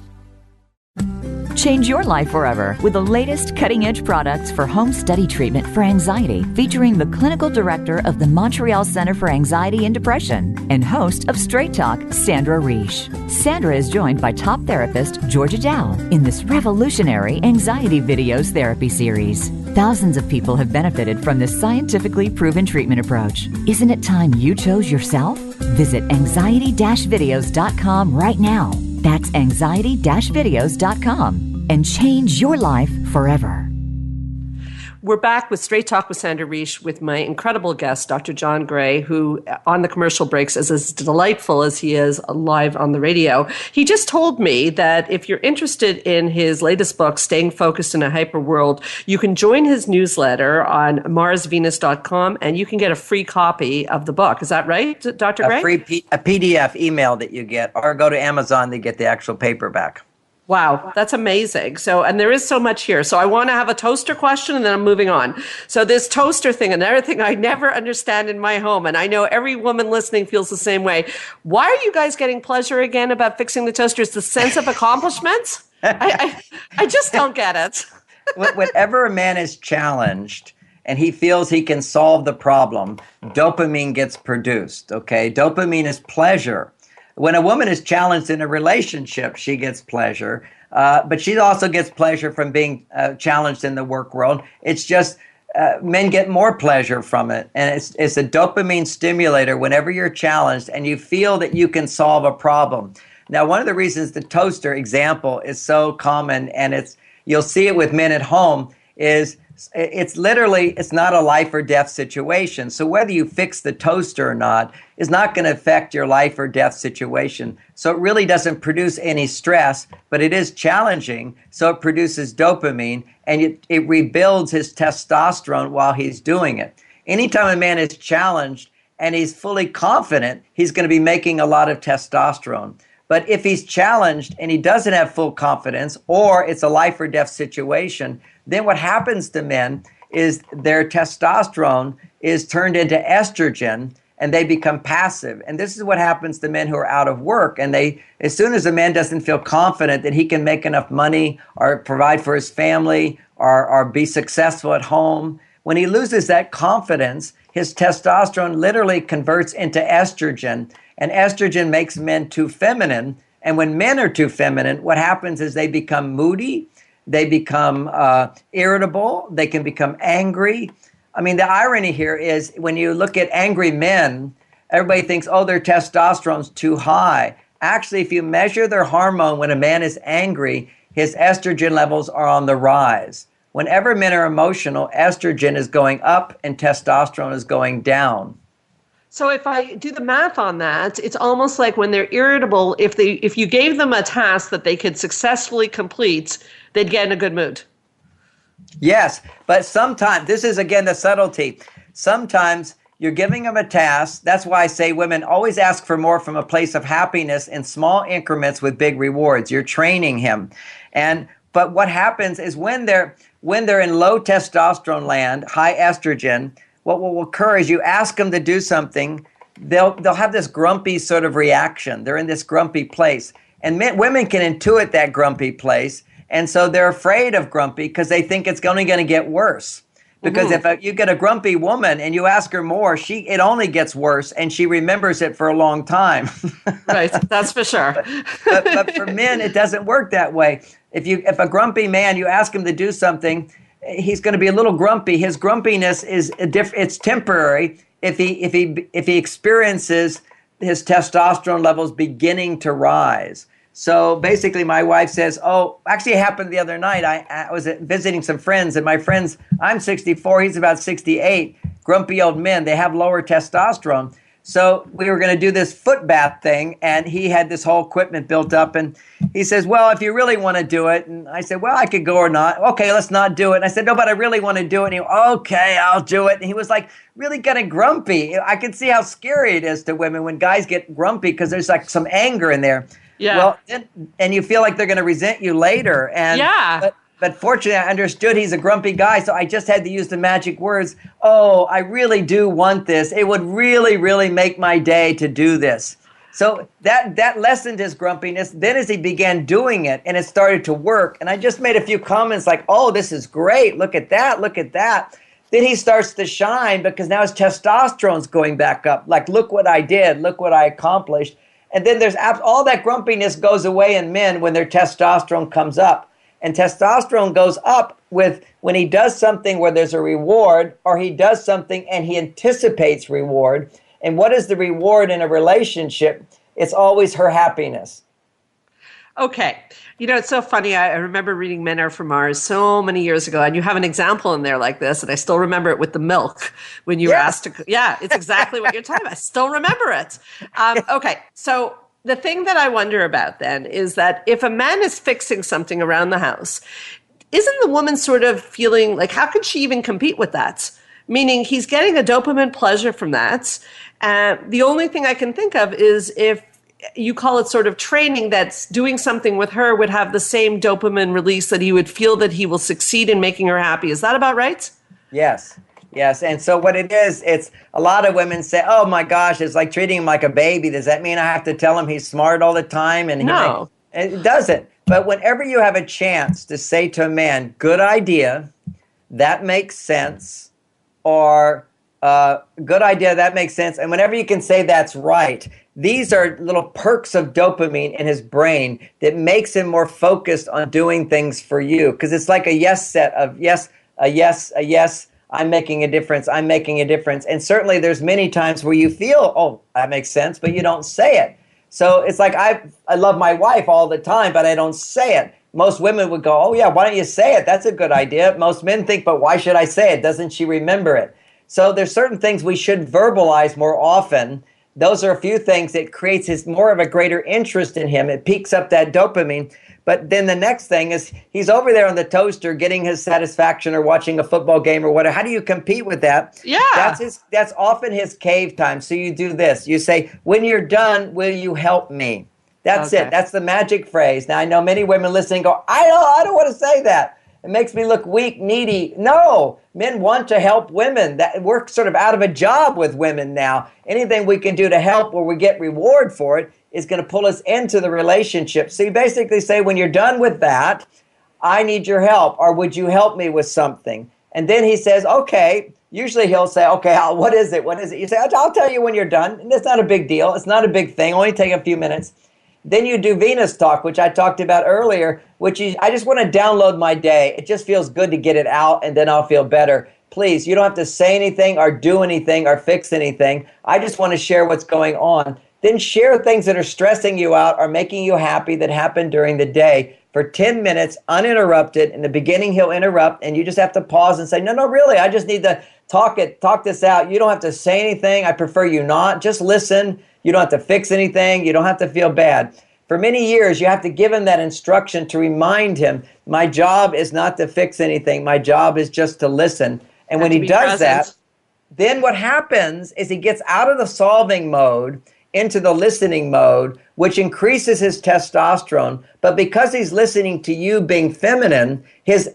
Change your life forever with the latest cutting-edge products for home study treatment for anxiety, featuring the clinical director of the Montreal Center for Anxiety and Depression and host of Straight Talk, Sandra Reish. Sandra is joined by top therapist Georgia Dow in this revolutionary anxiety videos therapy series. Thousands of people have benefited from this scientifically proven treatment approach. Isn't it time you chose yourself? Visit anxiety-videos.com right now. That's anxiety-videos.com and change your life forever. We're back with Straight Talk with Sandra Reish with my incredible guest, Dr. John Gray, who on the commercial breaks is as delightful as he is live on the radio. He just told me that if you're interested in his latest book, Staying Focused in a Hyper World, you can join his newsletter on marsvenus.com and you can get a free copy of the book. Is that right, Dr. Gray? A PDF email that you get, or go to Amazon to get the actual paperback. Wow, that's amazing. So, and there is so much here. So I want to have a toaster question and then I'm moving on. So this toaster thing, another thing I never understand in my home, and I know every woman listening feels the same way. Why are you guys getting pleasure again about fixing the toaster? It's the sense of accomplishment? I just don't get it. Whenever a man is challenged and he feels he can solve the problem, dopamine gets produced, okay? Dopamine is pleasure. When a woman is challenged in a relationship, she gets pleasure, but she also gets pleasure from being challenged in the work world. It's just men get more pleasure from it, and it's a dopamine stimulator whenever you're challenged and you feel that you can solve a problem. Now, one of the reasons the toaster example is so common, and you'll see it with men at home, is it's not a life or death situation. So whether you fix the toaster or not is not going to affect your life or death situation. So it really doesn't produce any stress, but it is challenging. So it produces dopamine and it rebuilds his testosterone while he's doing it. Anytime a man is challenged and he's fully confident, he's going to be making a lot of testosterone. But if he's challenged and he doesn't have full confidence, or it's a life or death situation, then what happens to men is their testosterone is turned into estrogen and they become passive. And this is what happens to men who are out of work. And as soon as a man doesn't feel confident that he can make enough money or provide for his family or be successful at home, when he loses that confidence, his testosterone literally converts into estrogen. And estrogen makes men too feminine. And when men are too feminine, what happens is they become moody. They become irritable. They can become angry. I mean, the irony here is when you look at angry men, everybody thinks, oh, their testosterone's too high. Actually, if you measure their hormone when a man is angry, his estrogen levels are on the rise. Whenever men are emotional, estrogen is going up and testosterone is going down. So if I do the math on that, it's almost like when they're irritable, if you gave them a task that they could successfully complete, they'd get in a good mood. Yes, but sometimes, this is again the subtlety. Sometimes you're giving them a task. That's why I say women always ask for more from a place of happiness in small increments with big rewards. You're training him. But what happens is when they're in low testosterone land, high estrogen, what will occur is you ask them to do something, they'll have this grumpy sort of reaction. They're in this grumpy place. And women can intuit that grumpy place. And so they're afraid of grumpy because they think it's only going to get worse. Because if you get a grumpy woman and you ask her more, it only gets worse and she remembers it for a long time. Right, that's for sure. but for men, it doesn't work that way. If a grumpy man, you ask him to do something, he's going to be a little grumpy. His grumpiness it's temporary. If he experiences his testosterone levels beginning to rise. So basically, my wife says, actually it happened the other night. I was visiting some friends, and my friends, I'm 64, he's about 68, grumpy old men. They have lower testosterone. So we were going to do this foot bath thing, and he had this whole equipment built up, and he says, well, if you really want to do it, and I said, well, I could go or not. Okay, let's not do it. And I said, no, but I really want to do it. And he went, okay, I'll do it. And he was like really getting grumpy. I could see how scary it is to women when guys get grumpy because there's like some anger in there. Yeah. Well, and you feel like they're going to resent you later. And yeah. But fortunately, I understood he's a grumpy guy, so I just had to use the magic words. Oh, I really do want this. It would really, really make my day to do this. So that lessened his grumpiness. Then as he began doing it, and it started to work, and I just made a few comments like, oh, this is great. Look at that. Look at that. Then he starts to shine because now his testosterone's going back up. Like, look what I did. Look what I accomplished. And then there's all that grumpiness goes away in men when their testosterone comes up. And testosterone goes up when he does something where there's a reward, or he does something and he anticipates reward. And what is the reward in a relationship? It's always her happiness. Okay. You know, it's so funny. I remember reading Men Are From Mars so many years ago, and you have an example in there like this, and I still remember it with the milk when you were asked to. Yeah, it's exactly what you're talking about. I still remember it. Okay, so the thing that I wonder about then is that if a man is fixing something around the house, isn't the woman sort of feeling like, how can she even compete with that? Meaning he's getting a dopamine pleasure from that. The only thing I can think of is if you call it sort of training, that's doing something with her would have the same dopamine release that he would feel that he will succeed in making her happy. Is that about right? Yes. Yes. And so what it is, it's a lot of women say, oh my gosh, it's like treating him like a baby. Does that mean I have to tell him he's smart all the time? And no, it doesn't. But whenever you have a chance to say to a man, good idea, that makes sense, or good idea, that makes sense. And whenever you can say that's right, these are little perks of dopamine in his brain that makes him more focused on doing things for you. Because it's like a yes set of yes, a yes, a yes. I'm making a difference. I'm making a difference. And certainly there's many times where you feel, oh, that makes sense, but you don't say it. So it's like I love my wife all the time, but I don't say it. Most women would go, oh, yeah, why don't you say it? That's a good idea. Most men think, but why should I say it? Doesn't she remember it? So there's certain things we should verbalize more often. Those are a few things that creates more of a greater interest in him. It peaks up that dopamine. But then the next thing is he's over there on the toaster getting his satisfaction or watching a football game or whatever. How do you compete with that? Yeah. That's often his cave time. So you do this. You say, when you're done, will you help me? That's it. That's the magic phrase. Now, I know many women listening go, I don't want to say that. It makes me look weak, needy. No, men want to help women. We're sort of out of a job with women now. Anything we can do to help where we get reward for it is going to pull us into the relationship. So you basically say, when you're done with that, I need your help, or would you help me with something? And then he says, okay. Usually he'll say, okay, what is it? What is it? You say, I'll tell you when you're done. And it's not a big deal. It's not a big thing. Only take a few minutes. Then you do Venus talk, which I talked about earlier, which is, I just want to download my day. It just feels good to get it out, and then I'll feel better. Please, you don't have to say anything or do anything or fix anything. I just want to share what's going on. Then share things that are stressing you out or making you happy that happened during the day for 10 minutes, uninterrupted. In the beginning, he'll interrupt, and you just have to pause and say, no, really, I just need to talk this out. You don't have to say anything. I prefer you not. Just listen. You don't have to fix anything. You don't have to feel bad. For many years, you have to give him that instruction to remind him, my job is not to fix anything. My job is just to listen. And when he does that, then what happens is he gets out of the solving mode into the listening mode, which increases his testosterone. But because he's listening to you being feminine, his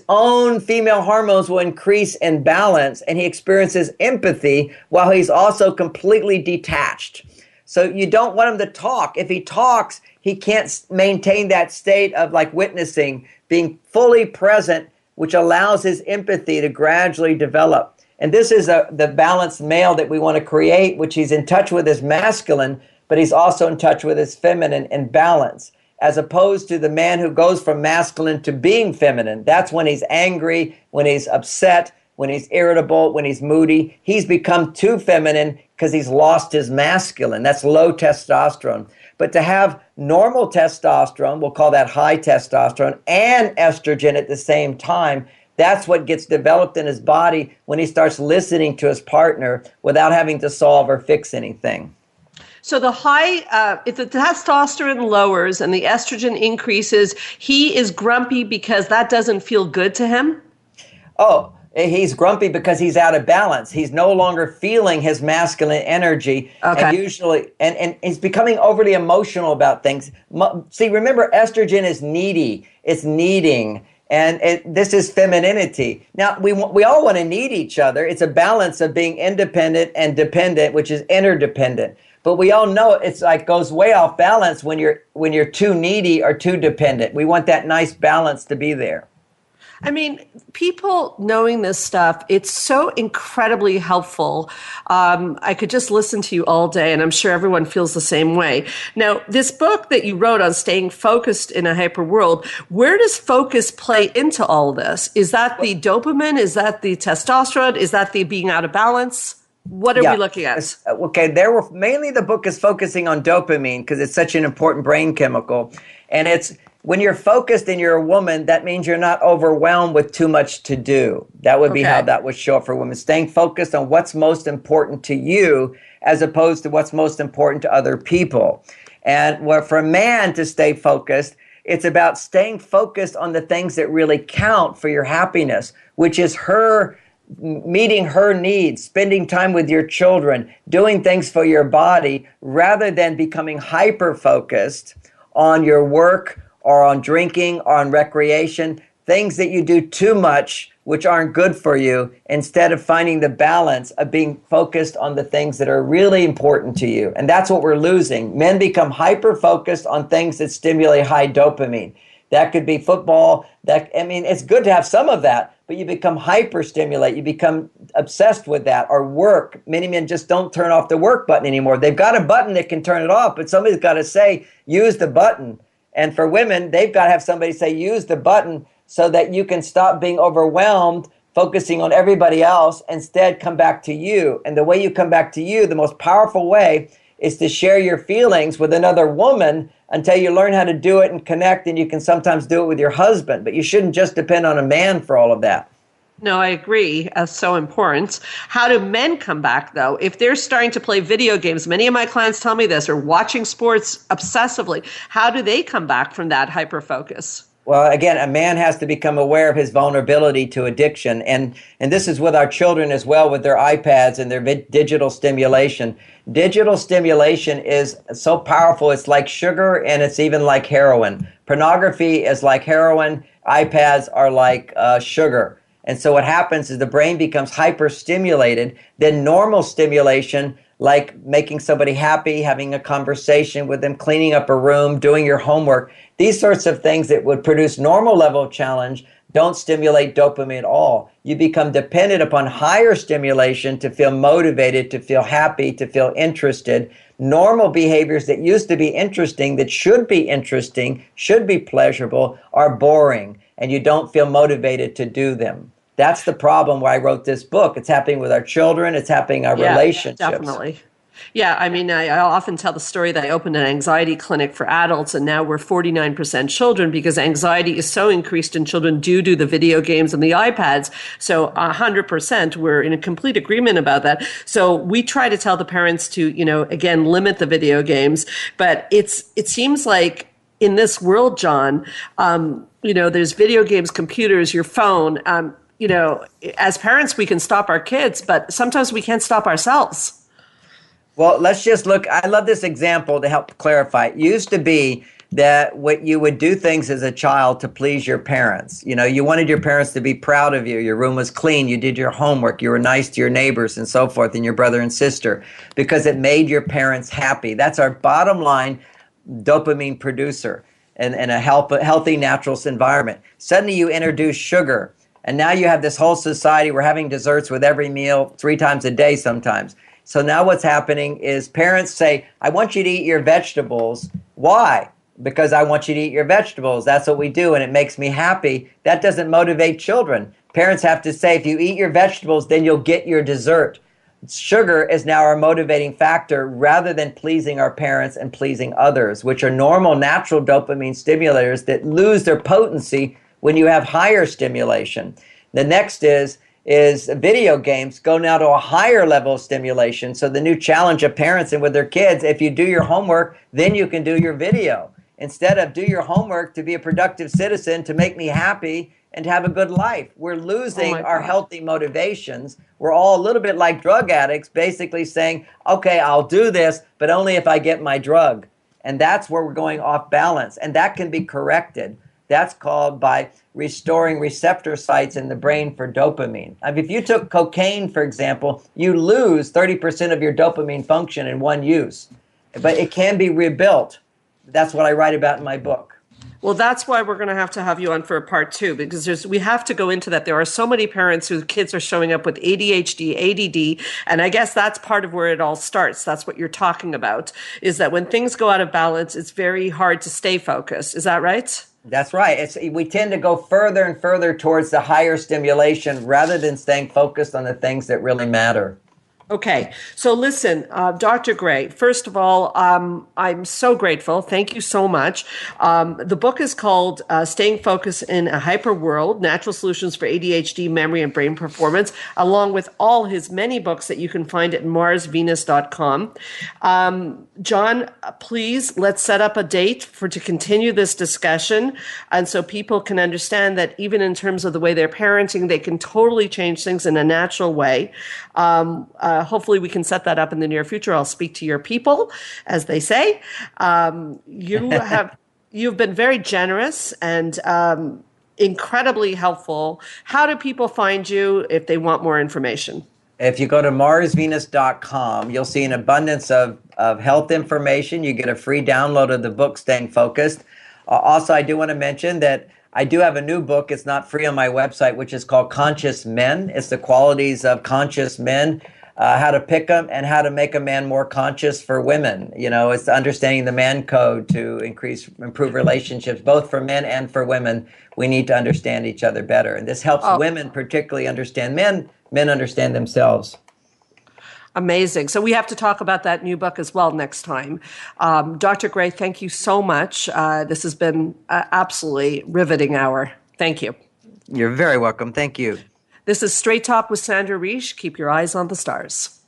own female hormones will increase in balance, and he experiences empathy while he's also completely detached. So you don't want him to talk. If he talks, he can't maintain that state of like witnessing, being fully present, which allows his empathy to gradually develop. And this is the balanced male that we want to create, which he's in touch with his masculine, but he's also in touch with his feminine in balance, as opposed to the man who goes from masculine to being feminine. That's when he's angry, when he's upset, when he's irritable, when he's moody. He's become too feminine because he's lost his masculine. That's low testosterone. But to have normal testosterone, we'll call that high testosterone, and estrogen at the same time, that's what gets developed in his body when he starts listening to his partner without having to solve or fix anything. So the if the testosterone lowers and the estrogen increases, he is grumpy because that doesn't feel good to him? Oh, he's grumpy because he's out of balance. He's no longer feeling his masculine energy. Okay. And usually, and he's becoming overly emotional about things. See, remember, estrogen is needy. It's needing. And this is femininity. Now, we all want to need each other. It's a balance of being independent and dependent, which is interdependent. But we all know it's like goes way off balance when you're too needy or too dependent. We want that nice balance to be there. I mean, people knowing this stuff, it's so incredibly helpful. I could just listen to you all day, and I'm sure everyone feels the same way. Now, this book that you wrote on staying focused in a hyper world, where does focus play into all this? Is that the dopamine? Is that the testosterone? Is that the being out of balance? What are we looking at? Okay, mainly the book is focusing on dopamine because it's such an important brain chemical. And it's when you're focused and you're a woman, that means you're not overwhelmed with too much to do. That would be how that would show up for women. Staying focused on what's most important to you as opposed to what's most important to other people. And for a man to stay focused, it's about staying focused on the things that really count for your happiness, which is meeting her needs, spending time with your children, doing things for your body, rather than becoming hyper-focused on your work or on drinking or on recreation, things that you do too much, which aren't good for you, instead of finding the balance of being focused on the things that are really important to you. And that's what we're losing. Men become hyper-focused on things that stimulate high dopamine. That could be football. It's good to have some of that, but you become hyper-stimulate. You become obsessed with that. Or work. Many men just don't turn off the work button anymore. They've got a button that can turn it off, but somebody's got to say, use the button. And for women, they've got to have somebody say, use the button so that you can stop being overwhelmed, focusing on everybody else, instead come back to you. And the way you come back to you, the most powerful way, is to share your feelings with another woman until you learn how to do it and connect, and you can sometimes do it with your husband. But you shouldn't just depend on a man for all of that. No, I agree. So important. How do men come back, though? If they're starting to play video games, many of my clients tell me this, or watching sports obsessively, how do they come back from that hyper-focus? Well, again, a man has to become aware of his vulnerability to addiction. And this is with our children as well, with their iPads and their digital stimulation. Digital stimulation is so powerful. It's like sugar, and it's even like heroin. Pornography is like heroin. iPads are like sugar. And so what happens is the brain becomes hyper-stimulated. Then normal stimulation, like making somebody happy, having a conversation with them, cleaning up a room, doing your homework. These sorts of things that would produce normal level of challenge don't stimulate dopamine at all. You become dependent upon higher stimulation to feel motivated, to feel happy, to feel interested. Normal behaviors that used to be interesting, that should be interesting, should be pleasurable, are boring, and you don't feel motivated to do them. That's the problem why I wrote this book. It's happening with our children. It's happening in our relationships. Definitely. Yeah, I mean, I often tell the story that I opened an anxiety clinic for adults, and now we're 49% children because anxiety is so increased in children due to the video games and the iPads. So 100%, we're in a complete agreement about that. So we try to tell the parents to, again, limit the video games. But it seems like in this world, John, there's video games, computers, your phone. As parents, we can stop our kids, but sometimes we can't stop ourselves. Well, let's just look. I love this example to help clarify. It used to be that what you would do things as a child to please your parents. You wanted your parents to be proud of you. Your room was clean. You did your homework. You were nice to your neighbors and so forth, and your brother and sister, because it made your parents happy. That's our bottom line dopamine producer in a healthy, natural environment. Suddenly you introduce sugar, and now you have this whole society. We're having desserts with every meal 3 times a day sometimes. So now what's happening is parents say, I want you to eat your vegetables. Why? Because I want you to eat your vegetables. That's what we do, and it makes me happy. That doesn't motivate children. Parents have to say, if you eat your vegetables, then you'll get your dessert. Sugar is now our motivating factor rather than pleasing our parents and pleasing others, which are normal, natural dopamine stimulators that lose their potency when you have higher stimulation. The next is video games go now to a higher level of stimulation. So the new challenge of parents and with their kids, if you do your homework, then you can do your video. Instead of do your homework to be a productive citizen, to make me happy and to have a good life. We're losing our healthy motivations. We're all a little bit like drug addicts, basically saying, okay, I'll do this, but only if I get my drug. And that's where we're going off balance. And that can be corrected. That's called by restoring receptor sites in the brain for dopamine. If you took cocaine, for example, you lose 30% of your dopamine function in one use. But it can be rebuilt. That's what I write about in my book. Well, that's why we're going to have you on for a part 2, because we have to go into that. There are so many parents whose kids are showing up with ADHD, ADD, and I guess that's part of where it all starts. That's what you're talking about, is that when things go out of balance, it's very hard to stay focused. Is that right? That's right. We tend to go further and further towards the higher stimulation rather than staying focused on the things that really matter. Okay. So listen, Dr. Gray, first of all, I'm so grateful. Thank you so much. The book is called Staying Focused in a Hyper World, Natural Solutions for ADHD, Memory, and Brain Performance, along with all his many books that you can find at marsvenus.com. John, please, let's set up a date to continue this discussion. And so people can understand that even in terms of the way they're parenting, they can totally change things in a natural way. Hopefully we can set that up in the near future. I'll speak to your people, as they say. You've been very generous and incredibly helpful. How do people find you if they want more information? If you go to marsvenus.com, you'll see an abundance of health information. You get a free download of the book, Staying Focused. Also, I do want to mention that I do have a new book. It's not free on my website, which is called Conscious Men. It's the qualities of conscious men, how to pick them and how to make a man more conscious for women. It's understanding the man code to improve relationships, both for men and for women. We need to understand each other better. And this helps women particularly understand men. Men understand themselves. Amazing. So we have to talk about that new book as well next time. Dr. Gray, thank you so much. This has been an absolutely riveting hour. Thank you. You're very welcome. Thank you. This is Straight Talk with Sandra Reish. Keep your eyes on the stars.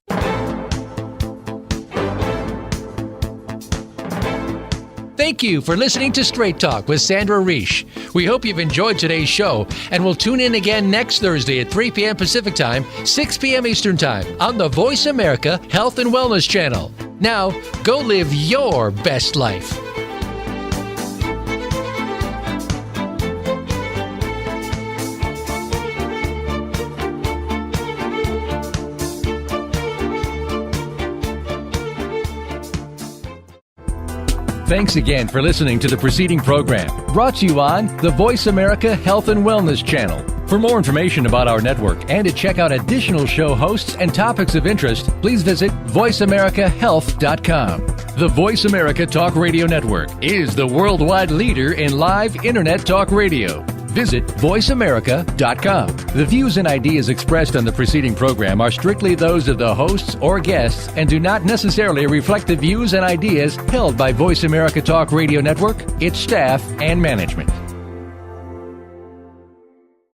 Thank you for listening to Straight Talk with Sandra Reish. We hope you've enjoyed today's show, and we'll tune in again next Thursday at 3 p.m. Pacific Time, 6 p.m. Eastern Time on the Voice America Health and Wellness Channel. Now, go live your best life. Thanks again for listening to the preceding program, brought to you on the Voice America Health and Wellness Channel. For more information about our network and to check out additional show hosts and topics of interest, please visit voiceamericahealth.com. The Voice America Talk Radio Network is the worldwide leader in live Internet talk radio. Visit voiceamerica.com. The views and ideas expressed on the preceding program are strictly those of the hosts or guests and do not necessarily reflect the views and ideas held by Voice America Talk Radio Network, its staff, and management.